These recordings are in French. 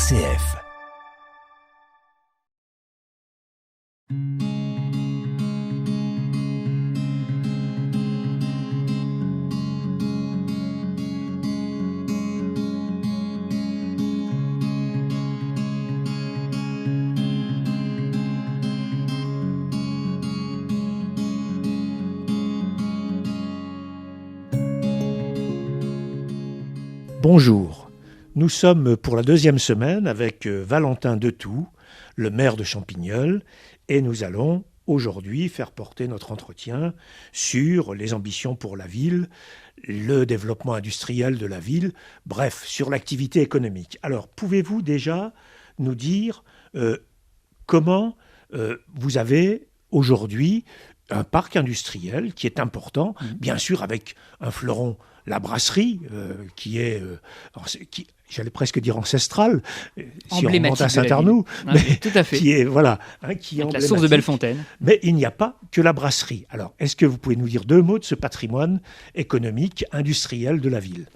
RCF. Bonjour, nous sommes pour la deuxième semaine avec Valentin Detoux, le maire de Champignol, et nous allons aujourd'hui faire porter notre entretien sur les ambitions pour la ville, le développement industriel de la ville, bref, sur l'activité économique. Alors, pouvez-vous déjà nous dire comment vous avez aujourd'hui un parc industriel qui est important, bien sûr avec un fleuron, la brasserie, qui est, j'allais presque dire ancestrale, si on remonte à Saint-Arnoux, mais tout à fait. qui est, voilà, qui est avec la source de Bellefontaine. Mais il n'y a pas que la brasserie. Alors, est-ce que vous pouvez nous dire deux mots de ce patrimoine économique, industriel de la ville ?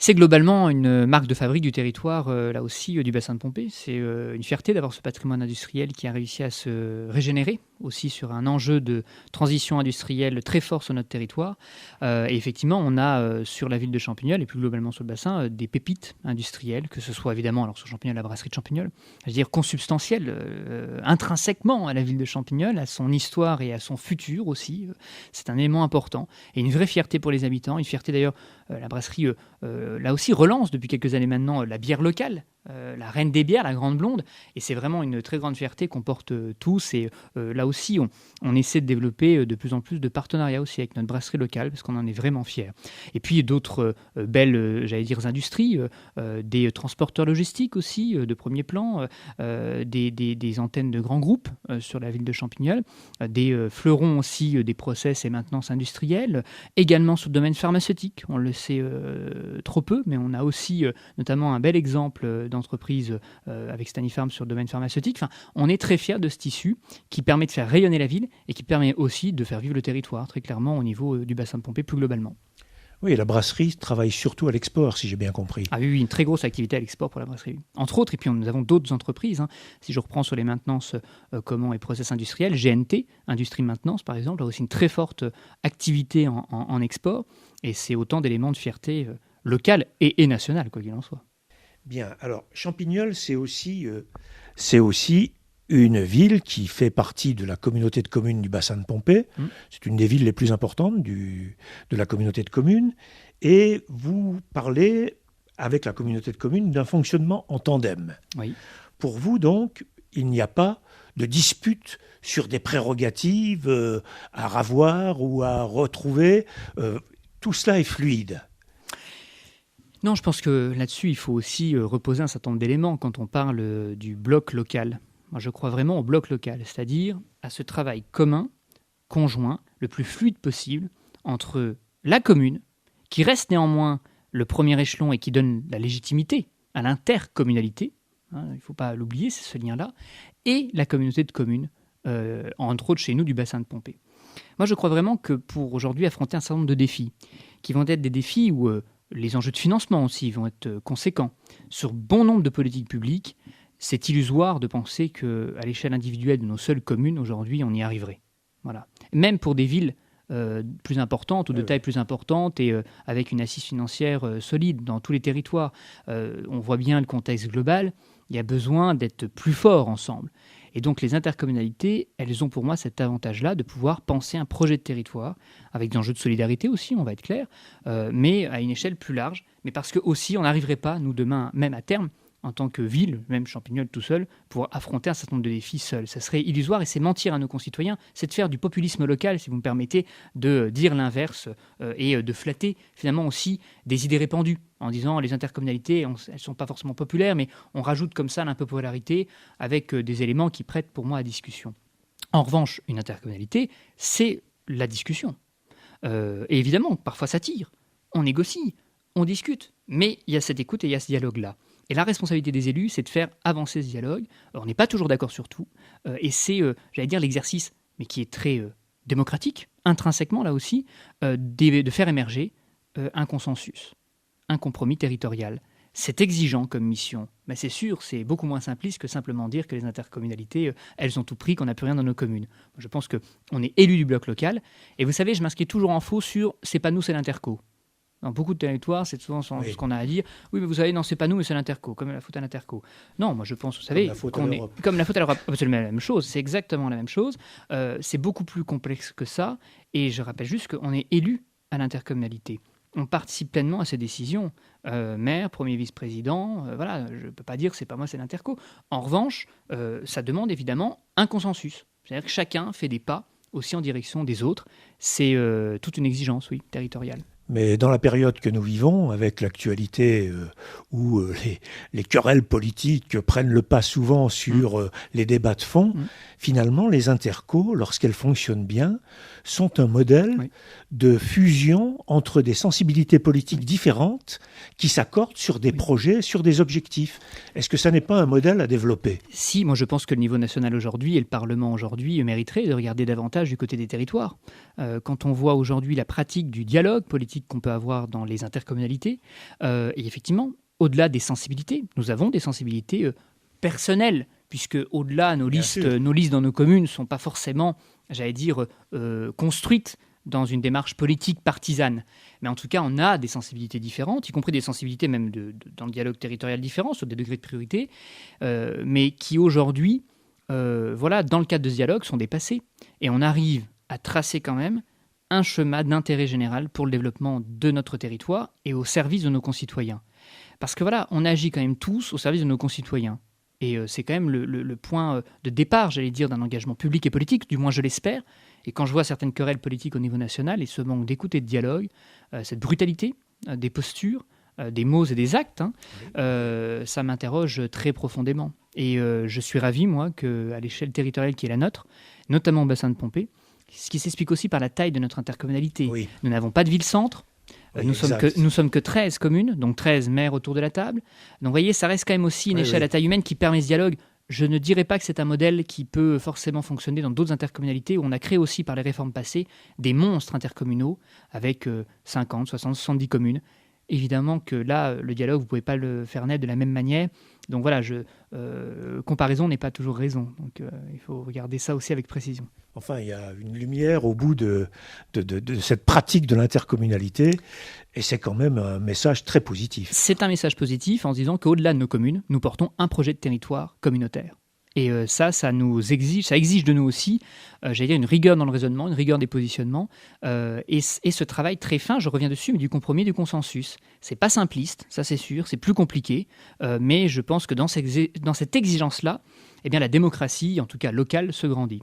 C'est globalement une marque de fabrique du territoire, là aussi, du bassin de Pompée. C'est une fierté d'avoir ce patrimoine industriel qui a réussi à se régénérer, aussi sur un enjeu de transition industrielle très fort sur notre territoire. Et effectivement, on a sur la ville de Champignol, et plus globalement sur le bassin, des pépites industrielles, que ce soit évidemment alors sur Champignol, la brasserie de Champignol, je veux dire consubstantielle, intrinsèquement à la ville de Champignol, à son histoire et à son futur aussi. C'est un élément important. Et une vraie fierté pour les habitants, une fierté d'ailleurs, la brasserie... là aussi relance depuis quelques années maintenant la bière locale, la reine des bières, la grande blonde, et c'est vraiment une très grande fierté qu'on porte tous, et là aussi on essaie de développer de plus en plus de partenariats aussi avec notre brasserie locale, parce qu'on en est vraiment fiers. Et puis d'autres belles, industries, des transporteurs logistiques aussi, de premier plan, des antennes de grands groupes sur la ville de Champignol, des fleurons aussi des process et maintenance industrielle, également sur le domaine pharmaceutique, on le sait trop peu, mais on a aussi notamment un bel exemple d'entreprise avec Stanifarm sur le domaine pharmaceutique. Enfin, on est très fiers de ce tissu qui permet de faire rayonner la ville et qui permet aussi de faire vivre le territoire, très clairement au niveau du bassin de Pompée plus globalement. Oui, la brasserie travaille surtout à l'export, si j'ai bien compris. Ah oui, une très grosse activité à l'export pour la brasserie. Entre autres, et puis nous avons d'autres entreprises. Si je reprends sur les maintenances et process industriels, GNT, Industrie Maintenance par exemple, a aussi une très forte activité en export. Et c'est autant d'éléments de fierté locale et nationale, quoi qu'il en soit. Bien, alors Champignol, c'est aussi une ville qui fait partie de la communauté de communes du bassin de Pompée. C'est une des villes les plus importantes de la communauté de communes. Et vous parlez, avec la communauté de communes, d'un fonctionnement en tandem. Oui. Pour vous, donc, il n'y a pas de dispute sur des prérogatives à ravoir ou à retrouver. Tout cela est fluide. Non, je pense que là-dessus, il faut aussi reposer un certain nombre d'éléments quand on parle du bloc local. Moi, je crois vraiment au bloc local, c'est-à-dire à ce travail commun, conjoint, le plus fluide possible entre la commune, qui reste néanmoins le premier échelon et qui donne la légitimité à l'intercommunalité, il ne faut pas l'oublier, c'est ce lien-là, et la communauté de communes, entre autres chez nous du bassin de Pompée. Moi, je crois vraiment que pour aujourd'hui affronter un certain nombre de défis, qui vont être des défis où les enjeux de financement aussi vont être conséquents, sur bon nombre de politiques publiques, c'est illusoire de penser qu'à l'échelle individuelle de nos seules communes, aujourd'hui, on y arriverait. Voilà. Même pour des villes plus importantes ou de taille plus importante et avec une assise financière solide dans tous les territoires, on voit bien le contexte global, il y a besoin d'être plus forts ensemble. Et donc les intercommunalités, elles ont pour moi cet avantage-là de pouvoir penser un projet de territoire, avec des enjeux de solidarité aussi, on va être clair, mais à une échelle plus large. Mais parce que aussi, on n'arriverait pas, nous demain, même à terme, en tant que ville, même Champignol tout seul, pour affronter un certain nombre de défis seul. Ça serait illusoire et c'est mentir à nos concitoyens, c'est de faire du populisme local, si vous me permettez, de dire l'inverse et de flatter finalement aussi des idées répandues, en disant les intercommunalités, elles ne sont pas forcément populaires, mais on rajoute comme ça l'impopularité avec des éléments qui prêtent pour moi à discussion. En revanche, une intercommunalité, c'est la discussion. Et évidemment, parfois ça tire, on négocie, on discute, mais il y a cette écoute et il y a ce dialogue-là. Et la responsabilité des élus, c'est de faire avancer ce dialogue. Alors, on n'est pas toujours d'accord sur tout. Et c'est, l'exercice, mais qui est très démocratique, intrinsèquement là aussi, de faire émerger un consensus, un compromis territorial. c'est exigeant comme mission. Mais c'est sûr, c'est beaucoup moins simpliste que simplement dire que les intercommunalités, elles ont tout pris, qu'on n'a plus rien dans nos communes. Je pense qu'on est élu du bloc local. Et vous savez, je m'inscris toujours en faux sur « c'est pas nous, c'est l'interco ». Dans beaucoup de territoires, c'est souvent ce qu'on a à dire. Oui, mais vous savez, non, c'est pas nous, mais c'est l'interco, comme la faute à l'interco. Non, moi je pense, vous savez, comme la faute à l'Europe. Absolument la même chose, c'est exactement la même chose. C'est beaucoup plus complexe que ça. Et je rappelle juste qu'on est élu à l'intercommunalité. On participe pleinement à ces décisions. Maire, premier vice-président, voilà, je ne peux pas dire que c'est pas moi, c'est l'interco. En revanche, ça demande évidemment un consensus. C'est-à-dire que chacun fait des pas aussi en direction des autres. C'est toute une exigence, oui, territoriale. Mais dans la période que nous vivons, avec l'actualité où les querelles politiques prennent le pas souvent sur les débats de fond, finalement, les intercos, lorsqu'elles fonctionnent bien, sont un modèle de fusion entre des sensibilités politiques différentes qui s'accordent sur des projets, sur des objectifs. Est-ce que ça n'est pas un modèle à développer ? Si, moi je pense que le niveau national aujourd'hui et le Parlement aujourd'hui mériterait de regarder davantage du côté des territoires. Quand on voit aujourd'hui la pratique du dialogue politique qu'on peut avoir dans les intercommunalités, et effectivement, au-delà des sensibilités, nous avons des sensibilités personnelles, puisque au-delà, nos listes dans nos communes ne sont pas forcément, j'allais dire, construites dans une démarche politique partisane. Mais en tout cas, on a des sensibilités différentes, y compris des sensibilités même dans le dialogue territorial différent, sur des degrés de priorité, mais qui aujourd'hui, voilà, dans le cadre de ce dialogue, sont dépassés. Et on arrive à tracer quand même un chemin d'intérêt général pour le développement de notre territoire et au service de nos concitoyens. Parce que voilà, on agit quand même tous au service de nos concitoyens. Et c'est quand même le point de départ, j'allais dire, d'un engagement public et politique, du moins je l'espère. Et quand je vois certaines querelles politiques au niveau national et ce manque d'écoute et de dialogue, cette brutalité des postures, des mots et des actes, ça m'interroge très profondément. Et je suis ravi, moi, qu'à l'échelle territoriale qui est la nôtre, notamment au bassin de Pompée, ce qui s'explique aussi par la taille de notre intercommunalité. Oui. Nous n'avons pas de ville-centre. Oui, nous sommes que 13 communes, donc 13 maires autour de la table. Donc vous voyez, ça reste quand même aussi une échelle à taille humaine qui permet ce dialogue. Je ne dirais pas que c'est un modèle qui peut forcément fonctionner dans d'autres intercommunalités où on a créé aussi par les réformes passées des monstres intercommunaux avec 50, 60, 70 communes. Évidemment que là, le dialogue, vous ne pouvez pas le faire naître de la même manière. Donc voilà, comparaison n'est pas toujours raison. Donc il faut regarder ça aussi avec précision. Enfin, il y a une lumière au bout de cette pratique de l'intercommunalité et c'est quand même un message très positif. C'est un message positif en se disant qu'au-delà de nos communes, nous portons un projet de territoire communautaire. Et ça exige de nous aussi, j'allais dire, une rigueur dans le raisonnement, une rigueur des positionnements, et ce travail très fin, je reviens dessus, mais du compromis, du consensus. C'est pas simpliste, ça c'est sûr, c'est plus compliqué, mais je pense que dans cette exigence-là, eh bien, la démocratie, en tout cas locale, se grandit.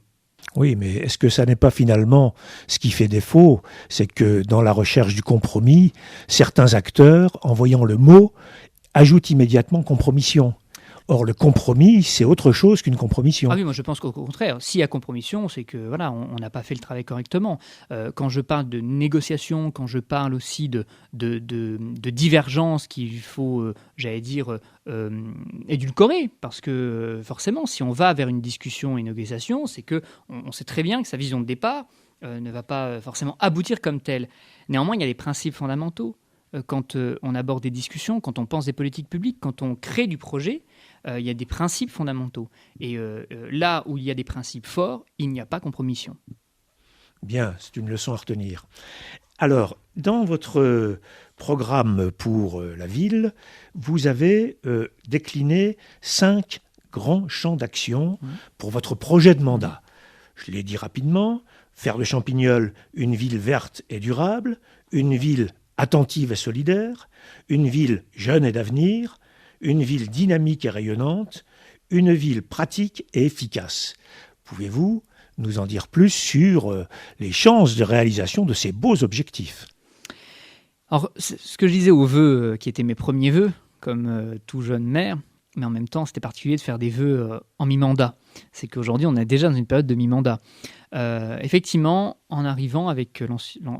Oui, mais est-ce que ça n'est pas finalement ce qui fait défaut ? C'est que dans la recherche du compromis, certains acteurs, en voyant le mot, ajoutent immédiatement compromission. Or, le compromis, c'est autre chose qu'une compromission. Ah oui, moi je pense qu'au contraire, s'il y a compromission, c'est que voilà, on n'a pas fait le travail correctement. Quand je parle de négociation, quand je parle aussi de divergence qu'il faut, j'allais dire, édulcorer, parce que forcément, si on va vers une discussion et une négociation, c'est qu'on sait très bien que sa vision de départ ne va pas forcément aboutir comme telle. Néanmoins, il y a des principes fondamentaux. Quand on aborde des discussions, quand on pense des politiques publiques, quand on crée du projet, il y a des principes fondamentaux. Et là où il y a des principes forts, il n'y a pas compromission. Bien, c'est une leçon à retenir. Alors, dans votre programme pour la ville, vous avez décliné 5 grands champs d'action pour votre projet de mandat. Je l'ai dit rapidement, faire de Champignol une ville verte et durable, une ville attentive et solidaire, une ville jeune et d'avenir, une ville dynamique et rayonnante, une ville pratique et efficace. Pouvez-vous nous en dire plus sur les chances de réalisation de ces beaux objectifs ? Alors, ce que je disais aux vœux, qui étaient mes premiers vœux, comme tout jeune maire, mais en même temps, c'était particulier de faire des vœux en mi-mandat. C'est qu'aujourd'hui, on est déjà dans une période de mi-mandat. Effectivement, en arrivant avec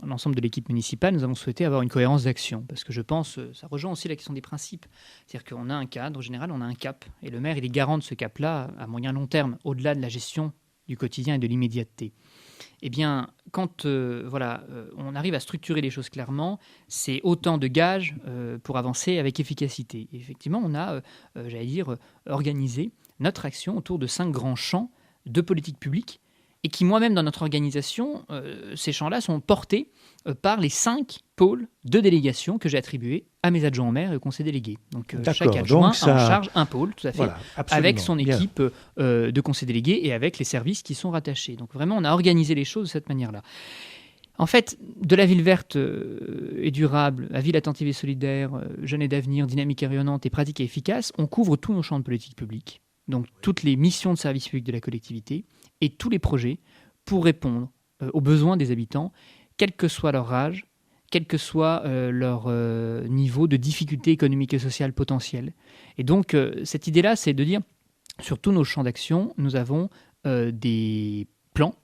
l'ensemble de l'équipe municipale, nous avons souhaité avoir une cohérence d'action, parce que je pense, ça rejoint aussi la question des principes. C'est-à-dire qu'on a un cadre, en général, on a un cap, et le maire, il est garant de ce cap-là à moyen long terme, au-delà de la gestion du quotidien et de l'immédiateté. Eh bien, quand on arrive à structurer les choses clairement, c'est autant de gages pour avancer avec efficacité. Et effectivement, on a, organisé notre action autour de 5 grands champs de politique publique et qui, moi-même, dans notre organisation, ces champs-là sont portés par les 5 pôles de délégation que j'ai attribués à mes adjoints au maire et au conseil délégué. Donc, chaque adjoint a en charge un pôle, tout à fait, voilà, avec son équipe de conseil délégué et avec les services qui sont rattachés. Donc, vraiment, on a organisé les choses de cette manière-là. En fait, de la ville verte et durable, la ville attentive et solidaire, jeune et d'avenir, dynamique et rayonnante et pratique et efficace, on couvre tous nos champs de politique publique. Donc, toutes les missions de service public de la collectivité et tous les projets pour répondre aux besoins des habitants, quel que soit leur âge, quel que soit leur niveau de difficulté économique et sociale potentielle. Et donc, cette idée-là, c'est de dire, sur tous nos champs d'action, nous avons des plans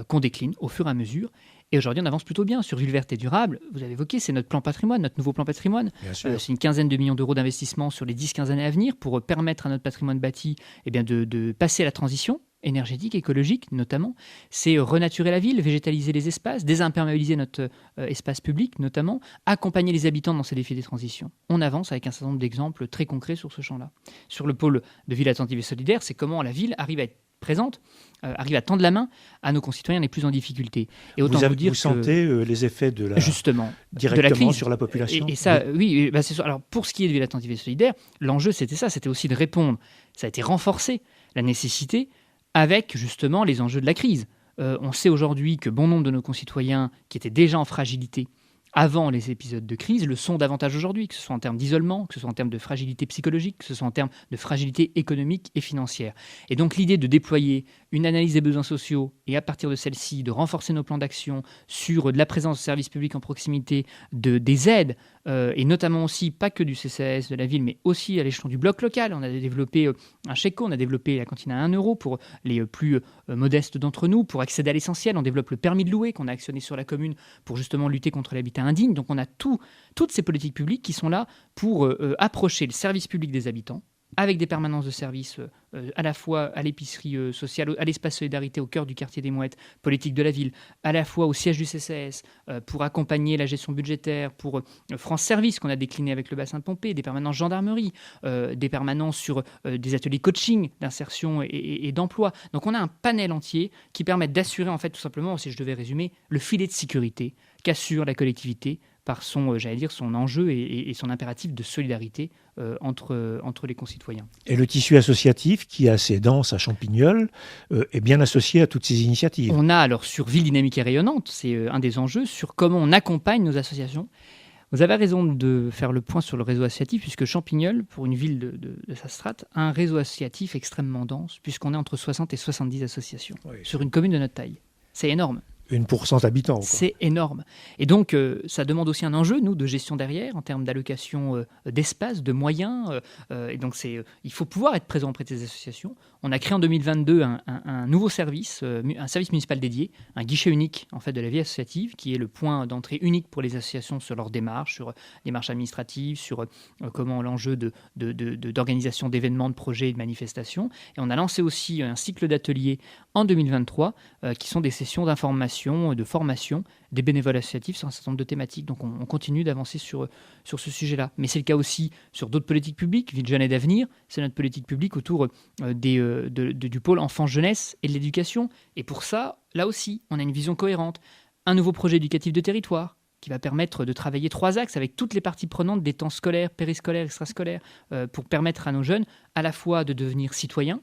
qu'on décline au fur et à mesure. Et aujourd'hui, on avance plutôt bien sur Ville verte et durable. Vous avez évoqué, c'est notre plan patrimoine, notre nouveau plan patrimoine. C'est une quinzaine de millions d'euros d'investissement sur les 10-15 années à venir pour permettre à notre patrimoine bâti de passer à la transition énergétique, écologique notamment. C'est renaturer la ville, végétaliser les espaces, désimperméabiliser notre espace public notamment, accompagner les habitants dans ces défis des transitions. On avance avec un certain nombre d'exemples très concrets sur ce champ-là. Sur le pôle de ville attentive et solidaire, c'est comment la ville arrive à être présente, arrive à tendre la main à nos concitoyens les plus en difficulté. Et autant vous dire vous sentez les effets de la directement de la crise sur la population. Et ça, oui, c'est sûr. Alors pour ce qui est de ville attentive et solidaire, l'enjeu c'était ça, c'était aussi de répondre. Ça a été renforcé, la nécessité avec justement les enjeux de la crise. On sait aujourd'hui que bon nombre de nos concitoyens qui étaient déjà en fragilité avant les épisodes de crise le sont davantage aujourd'hui, que ce soit en termes d'isolement, que ce soit en termes de fragilité psychologique, que ce soit en termes de fragilité économique et financière. Et donc l'idée de déployer une analyse des besoins sociaux et à partir de celle-ci, de renforcer nos plans d'action sur de la présence de services publics en proximité, des aides, et notamment aussi, pas que du CCAS de la ville, mais aussi à l'échelon du bloc local. On a développé un chèque-eau, on a développé la cantine à 1 euro pour les plus modestes d'entre nous, pour accéder à l'essentiel. On développe le permis de louer qu'on a actionné sur la commune pour justement lutter contre l'habitat indigne. Donc on a toutes ces politiques publiques qui sont là pour approcher le service public des habitants, avec des permanences de services à la fois à l'épicerie sociale, à l'espace solidarité au cœur du quartier des Mouettes, politique de la ville, à la fois au siège du CCAS, pour accompagner la gestion budgétaire, pour France Service qu'on a décliné avec le bassin de Pompée, des permanences gendarmerie, des permanences sur des ateliers coaching, d'insertion et d'emploi. Donc on a un panel entier qui permet d'assurer en fait tout simplement, si je devais résumer, le filet de sécurité qu'assure la collectivité par son enjeu et son impératif de solidarité entre les concitoyens. Et le tissu associatif, qui est assez dense à Champignol, est bien associé à toutes ces initiatives. On a alors sur Ville dynamique et rayonnante, c'est un des enjeux, sur comment on accompagne nos associations. Vous avez raison de faire le point sur le réseau associatif, puisque Champignol, pour une ville de sa strate, a un réseau associatif extrêmement dense, puisqu'on est entre 60 et 70 associations sur une commune de notre taille. C'est énorme. 1% d'habitants. C'est énorme. Et donc, ça demande aussi un enjeu, nous, de gestion derrière, en termes d'allocation d'espace, de moyens. Et donc, il faut pouvoir être présent auprès de ces associations. On a créé en 2022 un nouveau service, un service municipal dédié, un guichet unique en fait, de la vie associative, qui est le point d'entrée unique pour les associations sur leurs démarches, sur démarches administratives, sur comment l'enjeu d'organisation d'événements, de projets et de manifestations. Et on a lancé aussi un cycle d'ateliers en 2023, qui sont des sessions d'information, de formation des bénévoles associatifs sur un certain nombre de thématiques. Donc on continue d'avancer sur ce sujet-là. Mais c'est le cas aussi sur d'autres politiques publiques. Ville jeune et d'avenir, c'est notre politique publique autour du pôle enfance-jeunesse et de l'éducation. Et pour ça, là aussi, on a une vision cohérente. Un nouveau projet éducatif de territoire qui va permettre de travailler 3 axes avec toutes les parties prenantes des temps scolaires, périscolaires, extrascolaires, pour permettre à nos jeunes à la fois de devenir citoyens,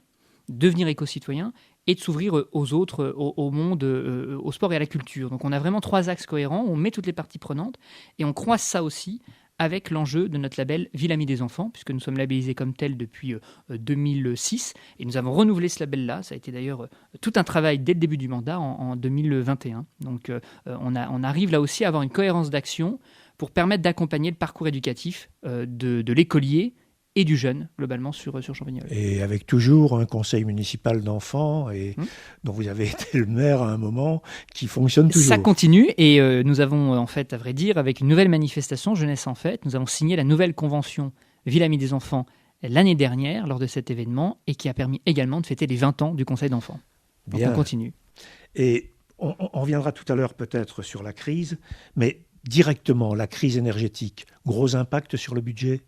devenir éco-citoyens, et de s'ouvrir aux autres, au monde, au sport et à la culture. Donc on a vraiment 3 axes cohérents, on met toutes les parties prenantes, et on croise ça aussi avec l'enjeu de notre label Ville Amie des enfants, puisque nous sommes labellisés comme tel depuis 2006, et nous avons renouvelé ce label-là. Ça a été d'ailleurs tout un travail dès le début du mandat, en 2021. Donc on arrive là aussi à avoir une cohérence d'action pour permettre d'accompagner le parcours éducatif de l'écolier et du jeune, globalement, sur Champignol. Et avec toujours un conseil municipal d'enfants, dont vous avez été le maire à un moment, qui fonctionne toujours. Ça continue, et nous avons, en fait, à vrai dire, avec une nouvelle manifestation, Jeunesse en Fête, nous avons signé la nouvelle convention Ville Amie des enfants l'année dernière, lors de cet événement, et qui a permis également de fêter les 20 ans du conseil d'enfants. Donc on continue. Et On reviendra tout à l'heure peut-être sur la crise, mais directement, la crise énergétique, gros impact sur le budget ?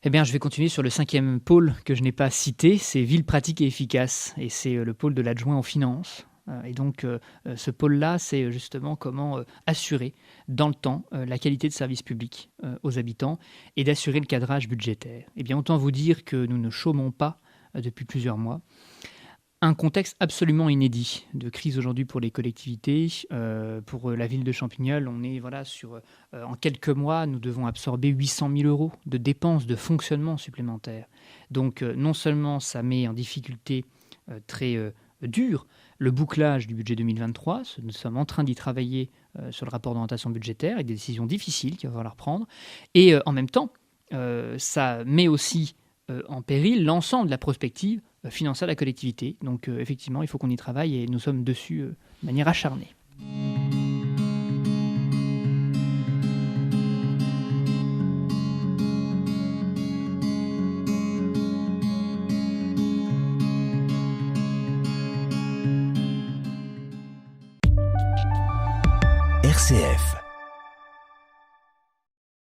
Eh bien, je vais continuer sur le 5e pôle que je n'ai pas cité, c'est ville pratique et efficace, et c'est le pôle de l'adjoint aux finances. Et donc, ce pôle-là, c'est justement comment assurer dans le temps la qualité de service public aux habitants et d'assurer le cadrage budgétaire. Eh bien, autant vous dire que nous ne chômons pas depuis plusieurs mois. Un contexte absolument inédit de crise aujourd'hui pour les collectivités. Pour la ville de Champignol, on est en quelques mois, nous devons absorber 800 000 euros de dépenses de fonctionnement supplémentaires. Donc non seulement ça met en difficulté très dure le bouclage du budget 2023, nous sommes en train d'y travailler sur le rapport d'orientation budgétaire avec des décisions difficiles qu'il va falloir prendre, et en même temps, ça met aussi en péril l'ensemble de la prospective financière de la collectivité. Donc effectivement, il faut qu'on y travaille et nous sommes dessus de manière acharnée. RCF